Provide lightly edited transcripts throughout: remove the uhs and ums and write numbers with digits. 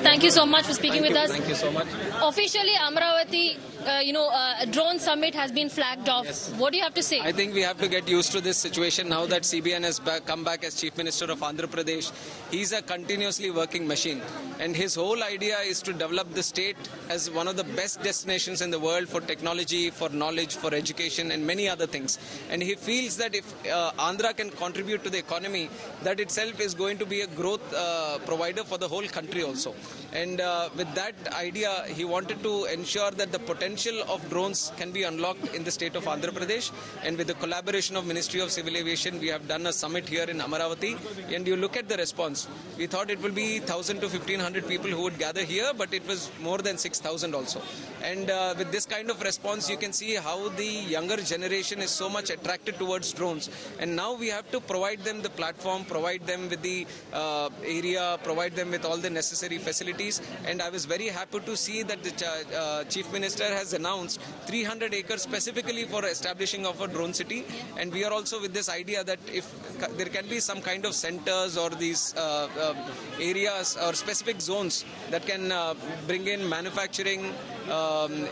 thank you so much for speaking with us. Thank you so much. Officially, Amaravati, Drone Summit has been flagged off. Yes. What do you have to say? I think we have to get used to this situation now that CBN has come back as Chief Minister of Andhra Pradesh. He's a continuously working machine, and his whole idea is to develop the state as one of the best destinations in the world for technology, for knowledge, for education, and many other things. And he feels that if Andhra can contribute to the economy, that itself is going to be a growth provider for the whole country also. And with that idea, he wanted to ensure that the potential of drones can be unlocked in the state of Andhra Pradesh. And with the collaboration of Ministry of Civil Aviation, we have done a summit here in Amaravati. And you look at the response. We thought it will be 1,000 to 1,500 people who would gather here, but it was more than 6,000 also. And with this kind of response, you can see how the younger generation is so much attracted towards drones. And now we have to provide them the platform, provide them with the area, provide them with all the necessary facilities. And I was very happy to see that the Chief Minister has announced 300 acres specifically for establishing of a drone city. And we are also with this idea that if there can be some kind of centers or these areas or specific zones that can bring in manufacturing,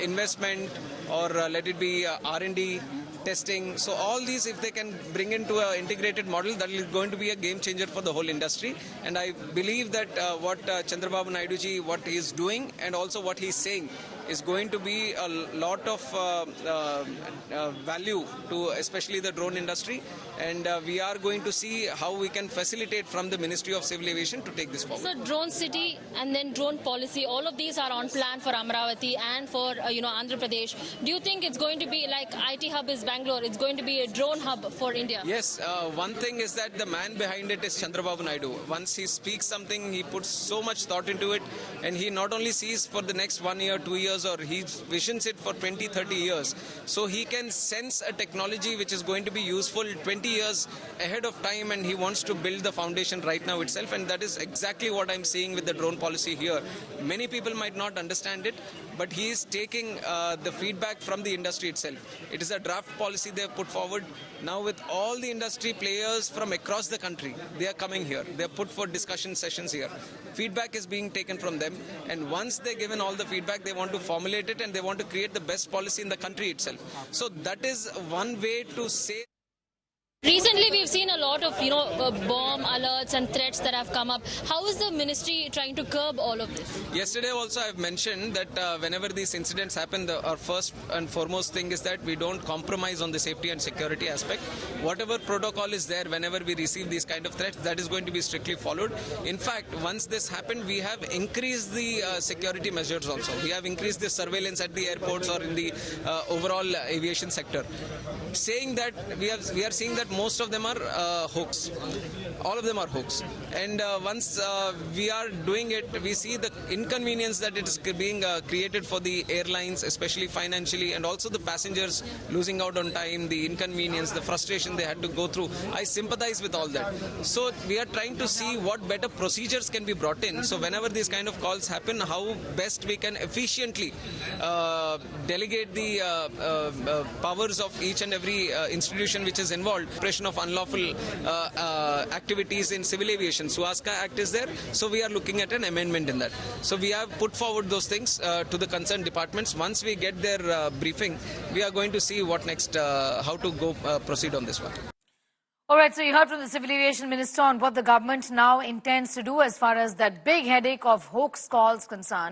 investment, or let it be R&D, testing. So all these, if they can bring into an integrated model, that is going to be a game changer for the whole industry. And I believe that what Chandrababu Naidu ji, what he is doing and also what he is saying is going to be a lot of value to especially the drone industry. And we are going to see how we can facilitate from the Ministry of Civil Aviation to take this forward. So drone city and then drone policy, all of these are on plan for Amaravati and for Andhra Pradesh. Do you think it's going to be like IT hub is Bangalore, it's going to be a drone hub for India? Yes, one thing is that the man behind it is Chandrababu Naidu. Once he speaks something, he puts so much thought into it, and he not only sees for the next 1 year, 2 years, or he visions it for 20, 30 years. So he can sense a technology which is going to be useful 20 years ahead of time, and he wants to build the foundation right now itself. And that is exactly what I'm seeing with the drone policy here. Many people might not understand it, but he is taking the feedback from the industry itself. It is a draft policy they have put forward. Now with all the industry players from across the country, they are coming here. They are put for discussion sessions here. Feedback is being taken from them, and once they're given all the feedback, they want to formulate it and they want to create the best policy in the country itself. So that is one way to say. Recently, we've seen a lot of, bomb alerts and threats that have come up. How is the ministry trying to curb all of this? Yesterday also I've mentioned that whenever these incidents happen, our first and foremost thing is that we don't compromise on the safety and security aspect. Whatever protocol is there, whenever we receive these kind of threats, that is going to be strictly followed. In fact, once this happened, we have increased the security measures also. We have increased the surveillance at the airports or in the overall aviation sector. Saying that we are seeing that most of them are hoax. All of them are hoax. And once we are doing it, we see the inconvenience that it is being created for the airlines, especially financially, and also the passengers losing out on time, the inconvenience, the frustration they had to go through. I sympathize with all that. So we are trying to see what better procedures can be brought in. So whenever these kind of calls happen, how best we can efficiently delegate the powers of each and every institution which is involved. Suppression of unlawful activities in civil aviation. Suaska Act is there, so we are looking at an amendment in that. So we have put forward those things to the concerned departments. Once we get their briefing, we are going to see what next, how to go proceed on this one. All right, so you heard from the Civil Aviation Minister on what the government now intends to do as far as that big headache of hoax calls concerned.